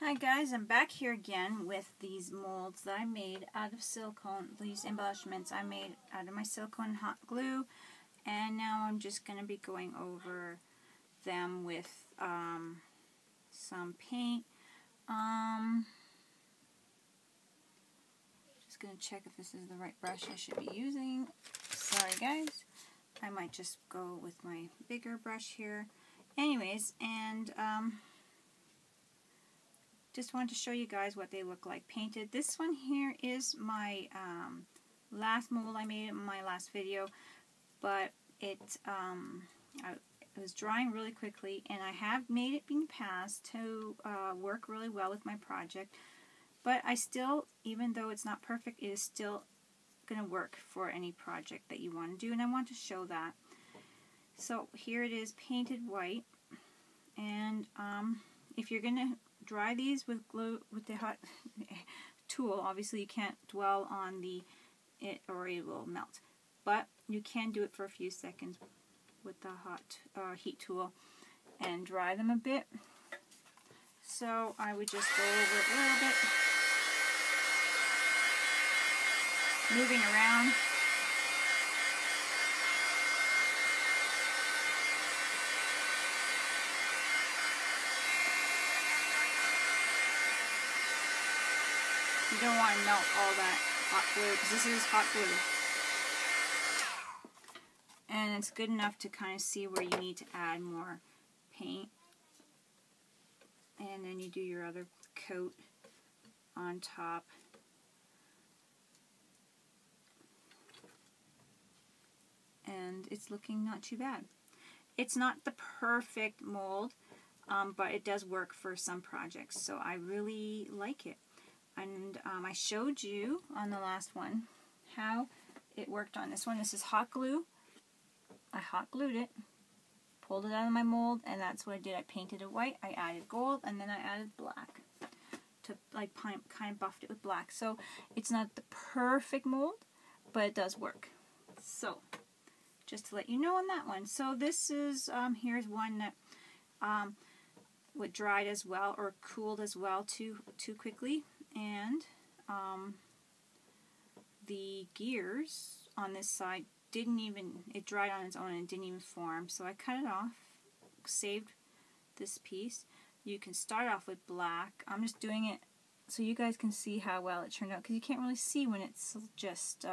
Hi guys, I'm back here again with these molds that I made out of silicone, these embellishments I made out of my silicone hot glue, and now I'm just going to be going over them with some paint. Just going to check if this is the right brush I should be using. Sorry guys, I might just go with my bigger brush here. Anyways, and just wanted to show you guys what they look like painted. This one here is my last mold I made in my last video, but it was drying really quickly, and I have made it in the past to work really well with my project, but I still, even though it's not perfect, it is still going to work for any project that you want to do, and I want to show that. So here it is, painted white, and if you're going to dry these with glue, with the hot tool, obviously you can't dwell on it or it will melt, but you can do it for a few seconds with the hot heat tool and dry them a bit. So I would just go over it a little bit, moving around. You don't want to melt all that hot glue, because this is hot glue. And it's good enough to kind of see where you need to add more paint. And then you do your other coat on top. And it's looking not too bad. It's not the perfect mold, but it does work for some projects, so I really like it. And I showed you on the last one how it worked on this one. This is hot glue. I hot glued it, pulled it out of my mold, and that's what I did. I painted it white, I added gold, and then I added black to like kind of buffed it with black. So it's not the perfect mold, but it does work. So just to let you know on that one. So this is here's one that would dried as well or cooled as well too quickly. And the gears on this side it dried on its own and it didn't even form. So I cut it off, saved this piece. You can start off with black. I'm just doing it so you guys can see how well it turned out, because you can't really see when it's just,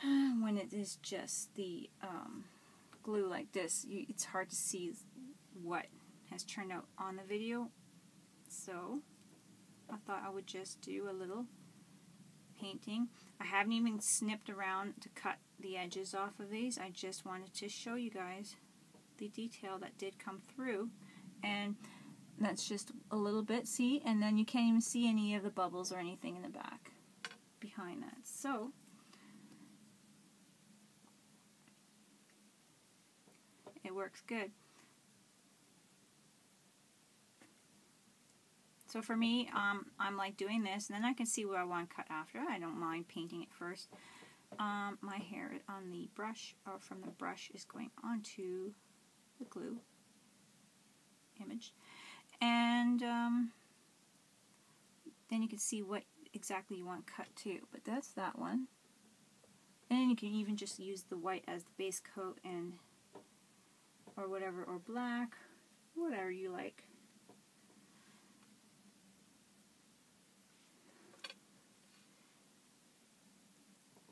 when it is just the glue like this. It's hard to see what has turned out on the video. So I thought I would just do a little painting. I haven't even snipped around to cut the edges off of these. I just wanted to show you guys the detail that did come through, and that's just a little bit, see, and then you can't even see any of the bubbles or anything in the back behind that. So it works good. So for me, I'm like doing this, and then I can see what I want to cut after. I don't mind painting it first. My hair on the brush, or from the brush, is going onto the glue image. And then you can see what exactly you want cut too. But that's that one. And then you can even just use the white as the base coat, and or whatever, or black, whatever you like.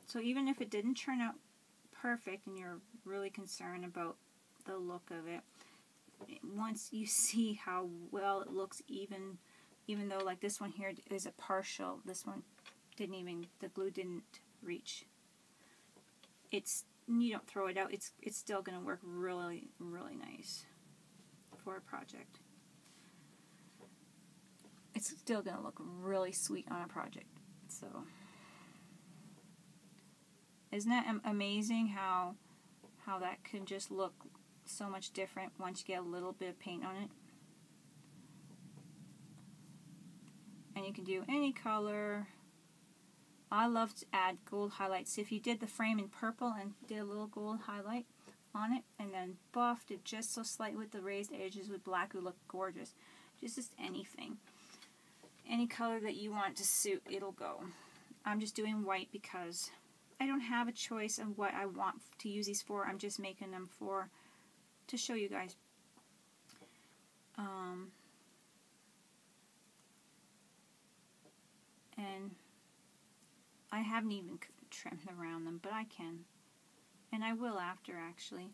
So even if it didn't turn out perfect and you're really concerned about the look of it, once you see how well it looks, even though like this one here is a partial, this one didn't even, the glue didn't reach. You don't throw it out, it's still going to work really, really nice for a project. It's still going to look really sweet on a project. So isn't that amazing how that can just look so much different once you get a little bit of paint on it? And you can do any color. I love to add gold highlights. If you did the frame in purple and did a little gold highlight on it, and then buffed it just so slightly with the raised edges with black would look gorgeous. Just anything. Any color that you want to suit, it'll go. I'm just doing white because I don't have a choice of what I want to use these for. I'm just making them to show you guys. And I haven't even trimmed around them, but I can. And I will after, actually.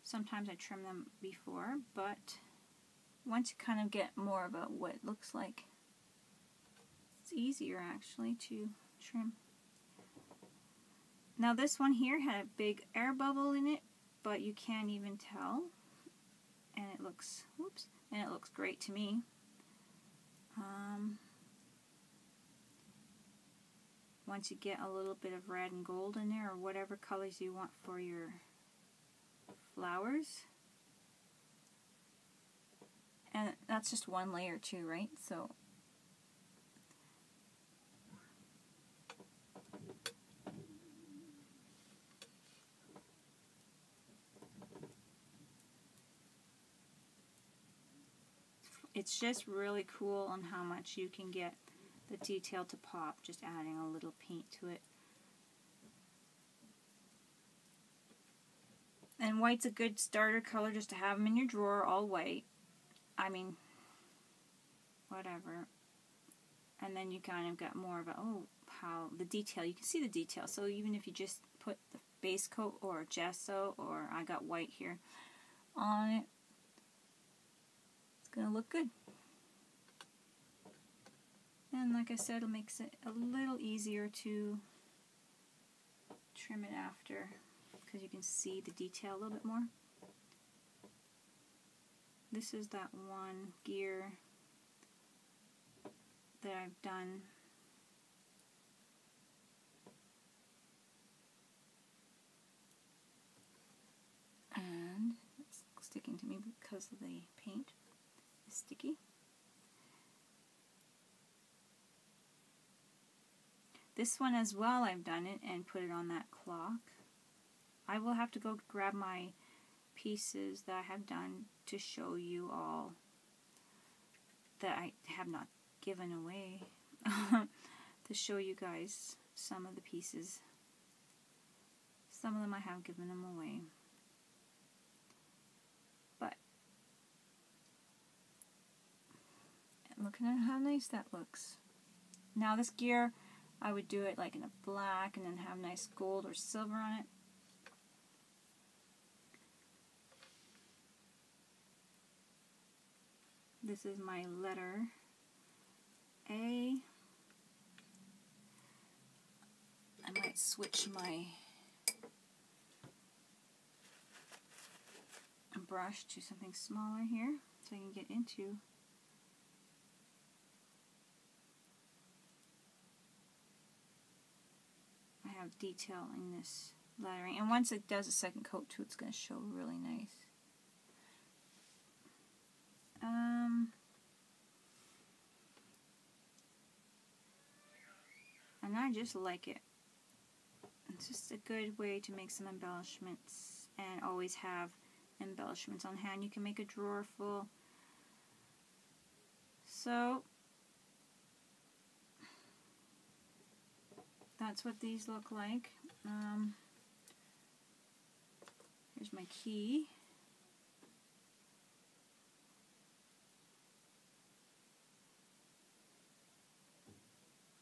Sometimes I trim them before, but once you kind of get more about what it looks like, it's easier actually to trim. Now this one here had a big air bubble in it, but you can't even tell. And it looks, whoops, and it looks great to me. Once you get a little bit of red and gold in there, or whatever colors you want for your flowers. And that's just one layer too, right? So it's just really cool on how much you can get the detail to pop, just adding a little paint to it. And white's a good starter color just to have them in your drawer, all white. I mean, whatever. And then you kind of got more of a, oh, how the detail, you can see the detail. So even if you just put the base coat or gesso, or I got white here on it, it's going to look good. And like I said, it makes it a little easier to trim it after, because you can see the detail a little bit more. This is that one gear that I've done. And it's sticking to me because of the paint is sticky. This one as well, I've done it and put it on that clock. I will have to go grab my pieces that I have done to show you all that I have not given away. To show you guys some of the pieces. Some of them I have given them away. But looking at how nice that looks. Now this gear, I would do it like in a black and then have nice gold or silver on it. This is my letter A. I might switch my brush to something smaller here so I can get into I have detail in this lettering, and once it does a second coat too, it's going to show really nice. And I just like it. It's just a good way to make some embellishments and always have embellishments on hand. You can make a drawer full. So that's what these look like. Here's my key.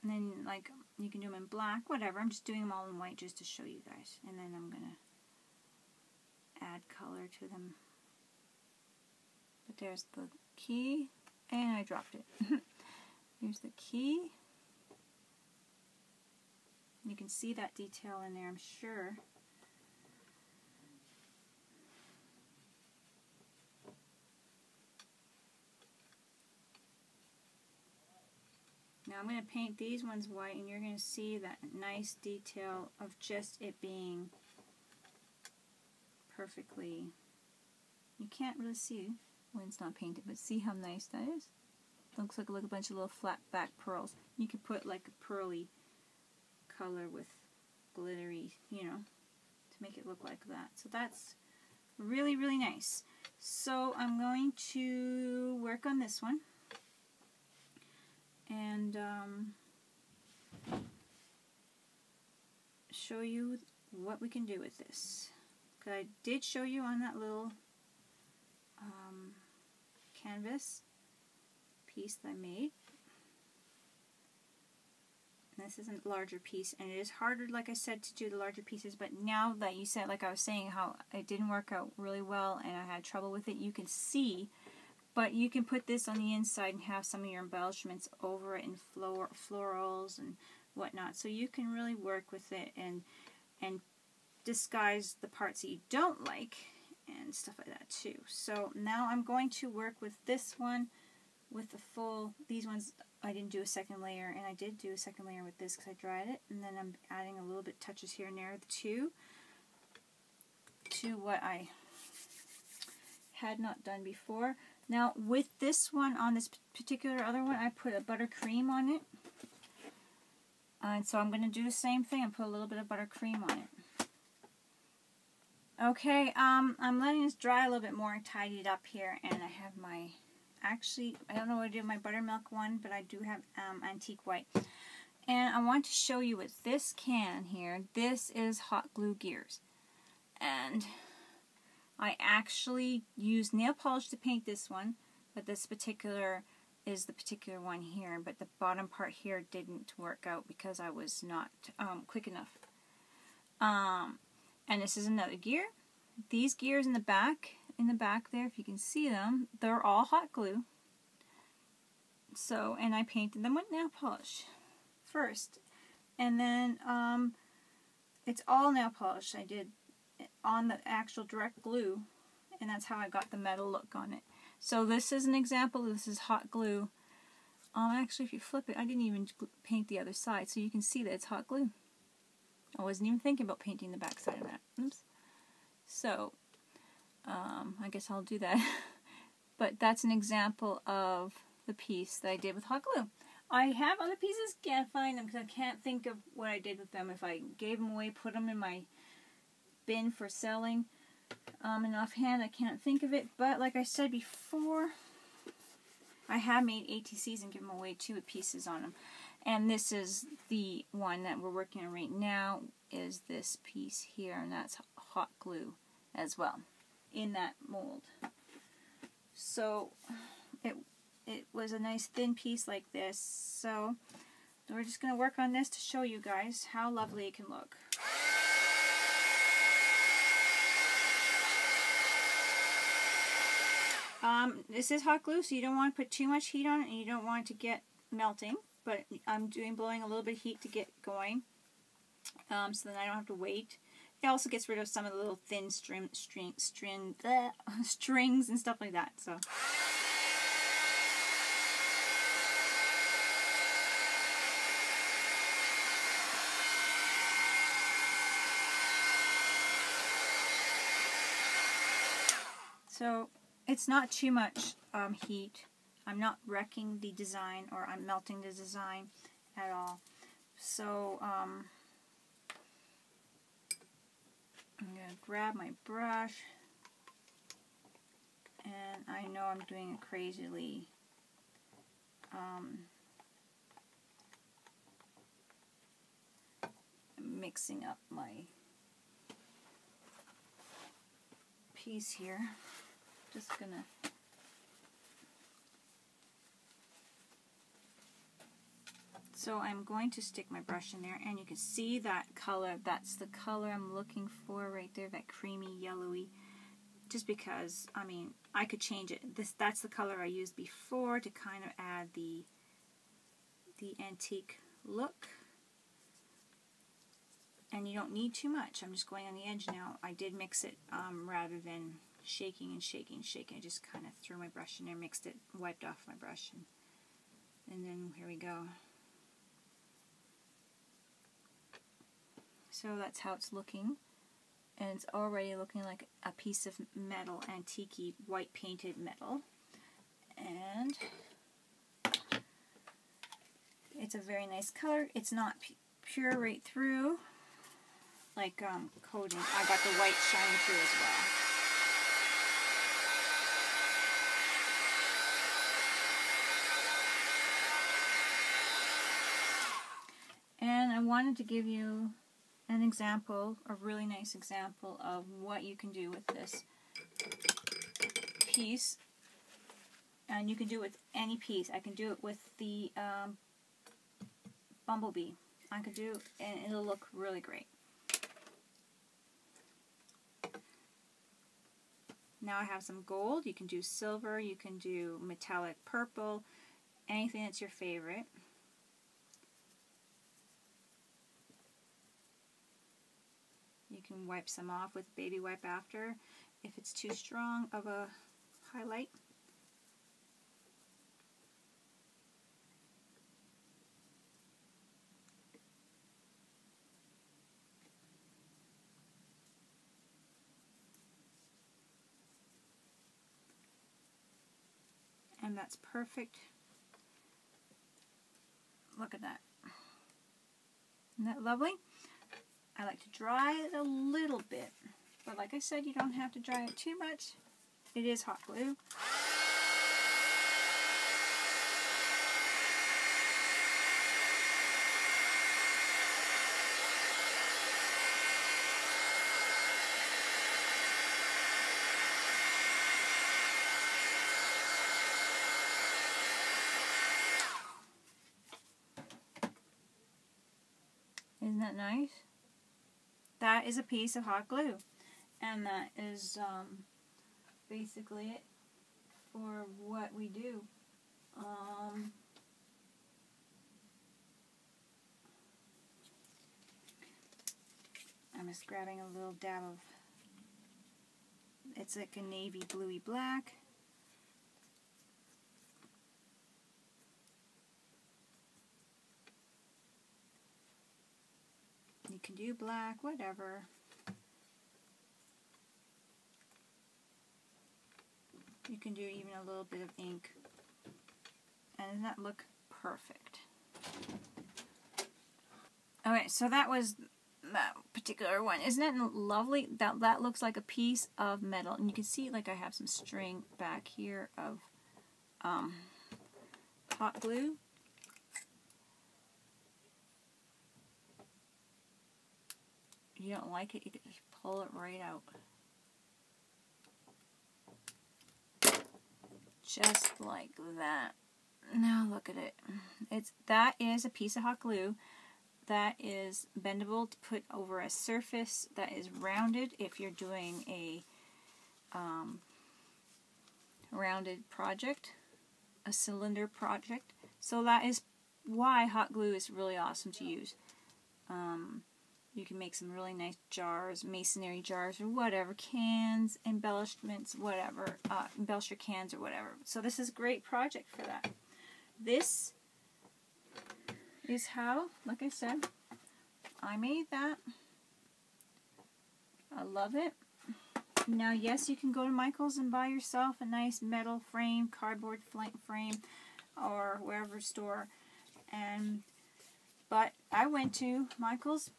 And then, like, you can do them in black, whatever. I'm just doing them all in white just to show you guys. And then I'm going to add color to them. But there's the key, and I dropped it. Here's the key. You can see that detail in there, I'm sure. Now I'm going to paint these ones white, and you're going to see that nice detail of just it being perfectly, you can't really see when it's not painted, but see how nice that is? Looks like a bunch of little flat back pearls. You could put like a pearly color with glittery, you know, to make it look like that. So that's Really, really nice. So I'm going to work on this one and show you what we can do with this. Because I did show you on that little canvas piece that I made. This is a larger piece, and it is harder, like I said, to do the larger pieces, but now that you said, like I was saying, how it didn't work out really well and I had trouble with it, you can see, but you can put this on the inside and have some of your embellishments over it and florals and whatnot, so you can really work with it and disguise the parts that you don't like and stuff like that too. So now I'm going to work with this one with the full, these ones I didn't do a second layer, and I did do a second layer with this because I dried it, and then I'm adding a little bit touches here and there to what I had not done before. Now with this one, on this particular other one, I put a buttercream on it, and so I'm going to do the same thing and put a little bit of buttercream on it. Okay, I'm letting this dry a little bit more and tidy it up here, and I have my, actually, I don't know what I did with my buttermilk one, but I do have antique white. And I want to show you with this can here, this is hot glue gears. And I actually used nail polish to paint this one, but this particular is the particular one here, but the bottom part here didn't work out because I was not quick enough. And this is another gear. These gears in the back there, if you can see them, they're all hot glue. So, and I painted them with nail polish first, and then it's all nail polish I did on the actual direct glue, and that's how I got the metal look on it. So this is an example. This is hot glue. Actually, if you flip it, I didn't even paint the other side, so you can see that it's hot glue. I wasn't even thinking about painting the back side of that. Oops. So I guess I'll do that. But that's an example of the piece that I did with hot glue. I have other pieces, can't find them because I can't think of what I did with them. If I gave them away, put them in my bin for selling, and offhand I can't think of it. But like I said before, I have made ATCs and given them away too with pieces on them. And this is the one that we're working on right now, is this piece here, and that's hot glue as well in that mold. So it was a nice thin piece like this. So we're just going to work on this to show you guys how lovely it can look. This is hot glue, so you don't want to put too much heat on it, and you don't want it to get melting. But I'm blowing a little bit of heat to get going, so then I don't have to wait. It also gets rid of some of the little thin strings and stuff like that. So it's not too much heat. I'm not wrecking the design, or I'm melting the design at all. So I'm going to grab my brush, and I know I'm doing it crazily. Mixing up my piece here. Just gonna So I'm going to stick my brush in there, and you can see that color. That's the color I'm looking for right there, that creamy yellowy. Just because, I mean, I could change it. That's the color I used before to kind of add the antique look. And you don't need too much. I'm just going on the edge now. I did mix it rather than shaking and shaking and shaking. I just kind of threw my brush in there, mixed it, wiped off my brush, and then here we go. So that's how it's looking. And it's already looking like a piece of metal, antique-y, white painted metal. And it's a very nice color. It's not pure right through, like coating. I got the white shining through as well. wanted to give you an example, a really nice example of what you can do with this piece. And you can do it with any piece. I can do it with the bumblebee. I could do, and it'll look really great. Now I have some gold. You can do silver. You can do metallic purple. Anything that's your favorite. You can wipe some off with baby wipe after if it's too strong of a highlight. And that's perfect. Look at that. Isn't that lovely? I like to dry it a little bit, but like I said, you don't have to dry it too much. It is hot glue. Isn't that nice? That is a piece of hot glue, and that is basically it for what we do. I'm just grabbing a little dab of, it's like a navy bluey black. You can do black, whatever. You can do even a little bit of ink. And doesn't that look perfect? Okay, so that was that particular one. Isn't it lovely? That looks like a piece of metal. And you can see like I have some string back here of hot glue. You don't like it, you can just pull it right out. Just like that. Now look at it. That is a piece of hot glue that is bendable to put over a surface that is rounded if you're doing a rounded project, a cylinder project. So that is why hot glue is really awesome to use. You can make some really nice jars, masonry jars or whatever, cans, embellishments, whatever, embellish your cans or whatever. So this is a great project for that. This is how, like I said, I made that. I love it. Now, yes, you can go to Michael's and buy yourself a nice metal frame, cardboard frame, or wherever store. But I went to Michael's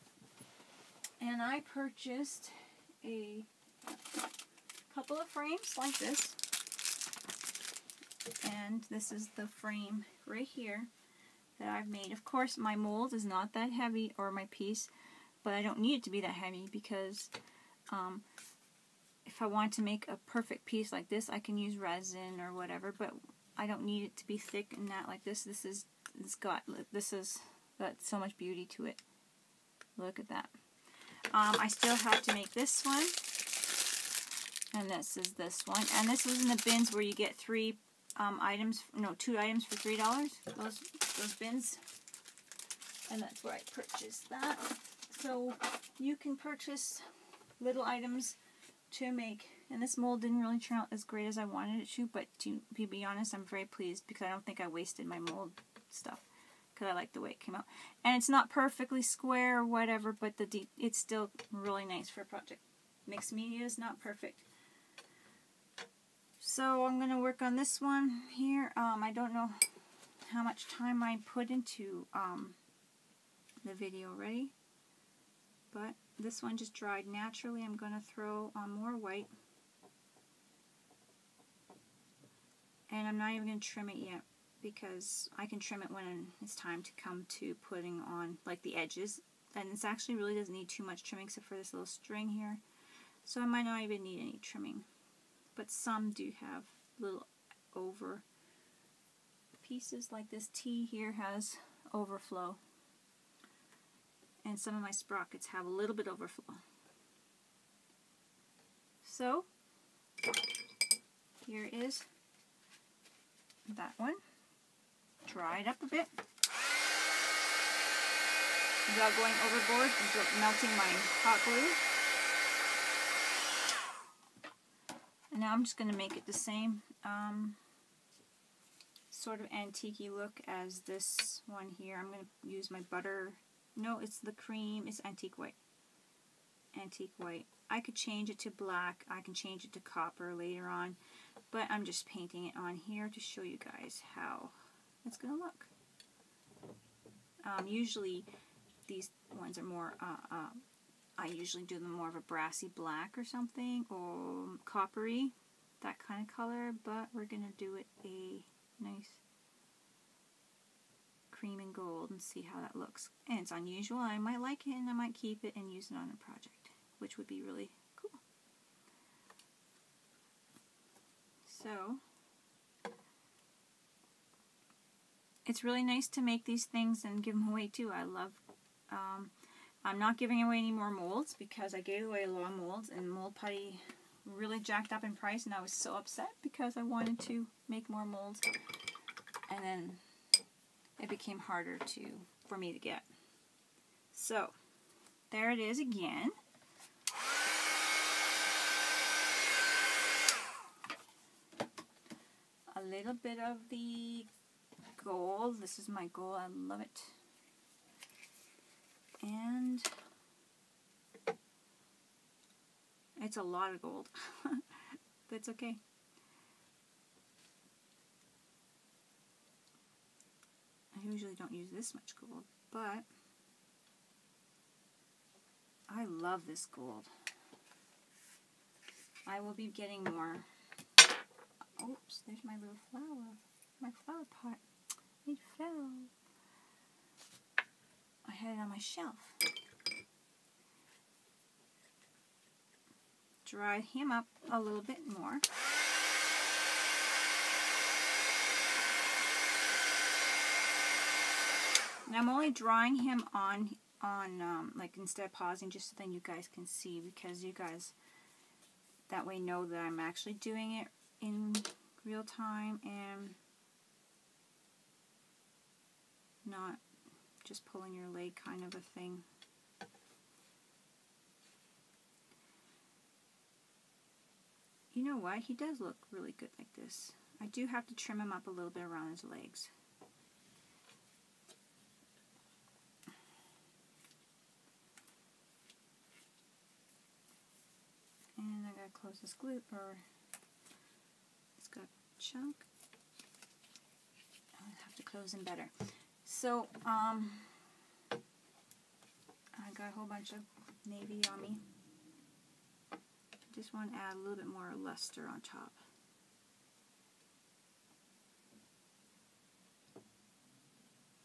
and I purchased a couple of frames like this. And this is the frame right here that I've made. Of course, my mold is not that heavy, or my piece, but I don't need it to be that heavy because if I want to make a perfect piece like this, I can use resin or whatever, but I don't need it to be thick and not like this. This has got so much beauty to it. Look at that. I still have to make this one, and this is this one, and this was in the bins where you get 2 items for $3. Those bins, and that's where I purchased that. So you can purchase little items to make, and this mold didn't really turn out as great as I wanted it to, but to be honest, I'm very pleased because I don't think I wasted my mold stuff. I like the way it came out, and it's not perfectly square or whatever, but it's still really nice for a project. Mixed media is not perfect, so I'm going to work on this one here. I don't know how much time I put into the video already, but this one just dried naturally. I'm going to throw on more white, and I'm not even going to trim it yet. because I can trim it when it's time to come to putting on like the edges. And this actually really doesn't need too much trimming except for this little string here. So I might not even need any trimming. But some do have little over pieces, like this T here has overflow. And some of my sprockets have a little bit overflow. So here is that one. Dry it up a bit without going overboard and melting my hot glue. And now I'm just going to make it the same sort of antique-y look as this one here. I'm going to use my butter. No, it's the cream. It's antique white. Antique white. I could change it to black. I can change it to copper later on. But I'm just painting it on here to show you guys how it's going to look. Usually these ones are more, I usually do them more of a brassy black or something, or coppery, that kind of color, but we're going to do it a nice cream and gold and see how that looks. And it's unusual. I might like it and I might keep it and use it on a project, which would be really cool. So it's really nice to make these things and give them away too. I love, I'm not giving away any more molds because I gave away a lot of molds and mold putty really jacked up in price, and I was so upset because I wanted to make more molds, and then it became harder for me to get. So there it is again. A little bit of the gold. This is my gold. I love it. And it's a lot of gold. That's okay. I usually don't use this much gold, but I love this gold. I will be getting more. Oops, there's my little flower. My flower pot. It fell. I had it on my shelf. Dry him up a little bit more. And I'm only drying him on like instead of pausing, just so then you guys can see, because you guys that way know that I'm actually doing it in real time and not just pulling your leg kind of a thing. You know what? He does look really good like this. I do have to trim him up a little bit around his legs. And I gotta close this glue, or it's got a chunk. I'll have to close him better. So, I got a whole bunch of navy on me. Just want to add a little bit more luster on top.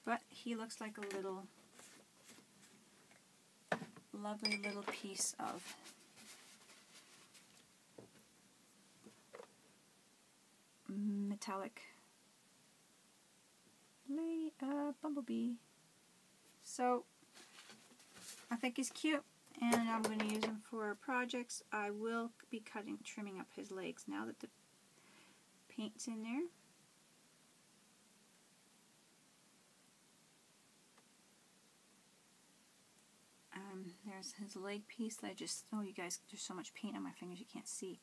But he looks like a little, lovely little piece of metallic bumblebee. So I think he's cute, and I'm going to use him for projects. I will be trimming up his legs now that the paint's in there. There's his leg piece that I just, oh you guys, there's so much paint on my fingers you can't see.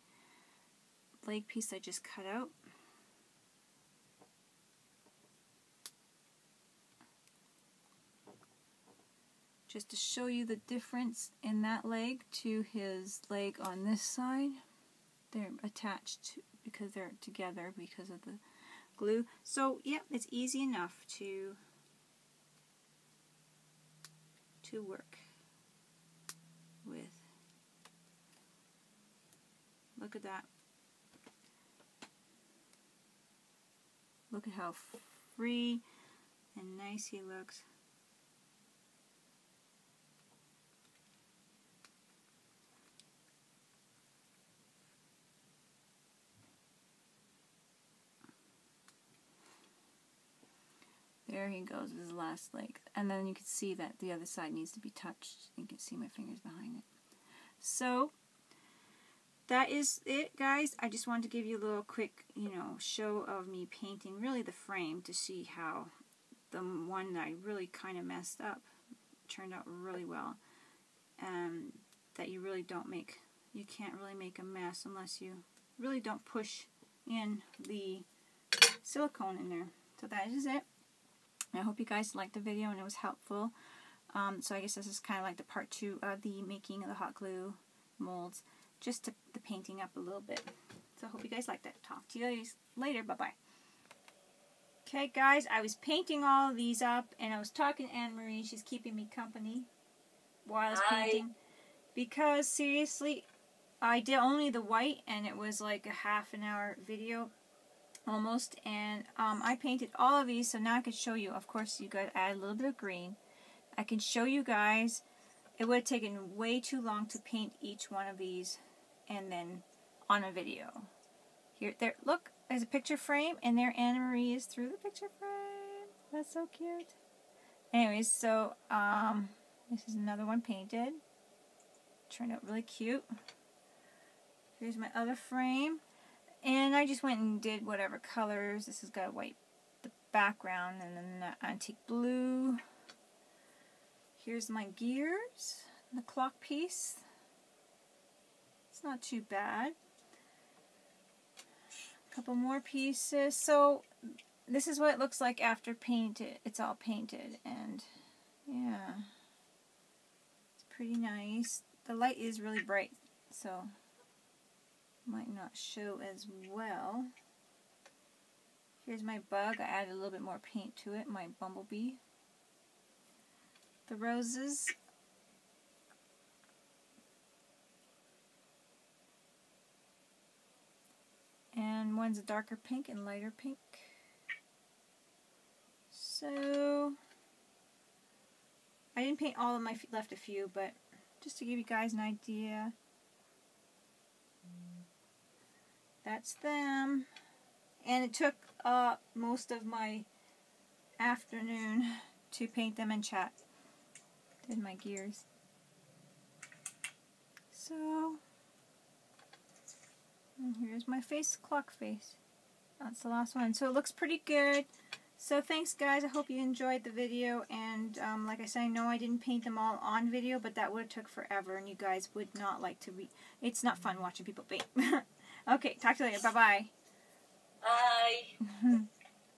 Leg piece I just cut out. Just to show you the difference in that leg to his leg on this side. They're attached because they're together because of the glue. So yeah, it's easy enough to work with. Look at that. Look at how free and nice he looks. There he goes with his last leg. And then you can see that the other side needs to be touched. You can see my fingers behind it. So, that is it, guys. I just wanted to give you a little quick, show of me painting really the frame to see how the one that I really kind of messed up turned out really well. That you really you can't really make a mess unless you really don't push in the silicone in there. So that is it. I hope you guys liked the video and it was helpful. So I guess this is kind of like the part 2 of the making of the hot glue molds. Just the painting up a little bit. So I hope you guys liked that. Talk to you guys later. Bye-bye. Okay, guys, I was painting all of these up and I was talking to Anne-Marie. She's keeping me company while I was painting. Because, seriously, I did only the white and it was like a half-an-hour video. Almost, and I painted all of these, so now I can show you. Of course, you got to add a little bit of green. I can show you guys. It would have taken way too long to paint each one of these, and then on a video. Here, there. Look, there's a picture frame, and there Anne-Marie is through the picture frame. That's so cute. Anyways, so this is another one painted. Turned out really cute. Here's my other frame. And I just went and did whatever colors. This has got a white background and then the antique blue. Here's my gears, the clock piece. It's not too bad. A couple more pieces. So this is what it looks like after painted. It's all painted, and yeah, it's pretty nice. The light is really bright, so might not show as well. Here's my bug. I added a little bit more paint to it. My bumblebee. The roses. And one's a darker pink and lighter pink. So I didn't paint all of my, left a few, but just to give you guys an idea. That's them. And it took most of my afternoon to paint them and chat. Did my gears. So, and here's my face, clock face. That's the last one. So it looks pretty good. So thanks, guys. I hope you enjoyed the video. And like I said, I know I didn't paint them all on video, but that would have took forever, and you guys would not like to read. It's not fun watching people paint. Okay, talk to you later. Bye-bye. Bye.